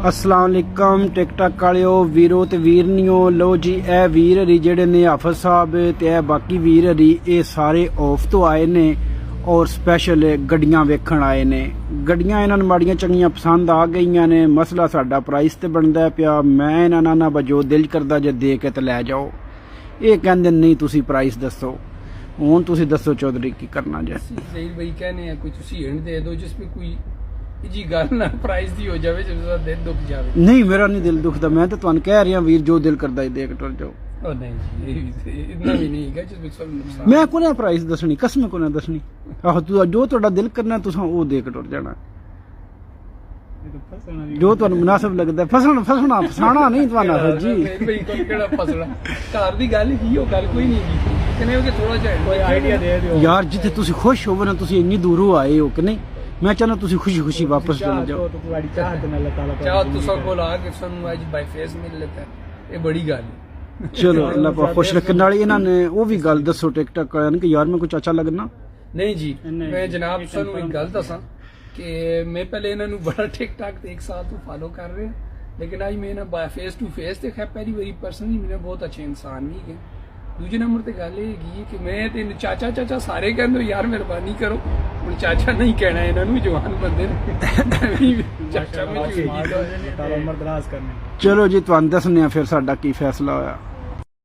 अस्सलाम वालेकुम टिकटॉक वालियो वीरो ते वीरनियो। लो जी ए वीर हरी जेडे ने हाफिज साहब ते ए बाकी वीर हरी ये सारे ऑफ तो आए ने और स्पैशल गड्डियां वेखण आए ने। गड्डियां इन्हां नूं माड़ियां चंगियां पसंद आ गईयां ने। मसला साडा प्राइस ते बनदा पिया। मैं इन्हां ना बजो दिल करदा जे दे के ते लै जाओ। ये कहंदे नहीं तुसी प्राइस दसो। हुण तुसी दसो चौधरी की करना जे। सही भाई कहने हैं कोई तुसी हिंट दे दो जिसमें कोई जी गल ना प्राइस दी हो जावे जिसदा दिल दुख जावे। नहीं मेरा नहीं दिल दुखदा। मैं तो तुहानू कह रहा वीर जो दिल करदा दे के टुर जाओ। ओ नहीं जी इतना भी नहीं है जिसमें सब नुकसान। मैं कोने प्राइस दसनी कसम कोने दसनी। आहो तू जो तुहाडा दिल करना तुसां ओ दे के टुर जाना। जो तुहानू मुनासिब लगदा फसना फसाना नहीं तुहाना जी। भाई कोई केड़ा फसना घर दी गल की ओ गल कोई नहीं की कने कि थोड़ा जिहा कोई आईडिया दे दियो यार जिथे तुसी खुश होवो ना तुसी इन्नी दूरों आए हो कि नहीं। मैं चाहना तुसी खुशी खुशी वापस चले जाओ। चाह तुसां कोल आ के सानू अज बाय फेस मिल लेता ये बड़ी गल है। चलो अल्लाह पाक खुश रखे। नाले इन्हां ने वो भी गल दसो टिकटॉक वालियां कि यार मैं कुछ अच्छा लगना। नहीं जी मैं जनाब सानू एक गल दसां कि मैं पहले इन्होंने बड़ा ठीक ठाक एक साल तो फॉलो कर रहे हैं लेकिन आज मैं ना फेस टू फेस देखा पहली बारी पर्सनली मैंने बहुत अच्छे इंसान भी है। दूजे नंबर ते गल है कि मैं ते चाचा चाचा सारे कहते यार मेहरबानी करो हुण चाचा नहीं कहना इन्होंने जवान बंदे चाचा में चलो जी तुहानू दसने फिर साडा की फैसला होया।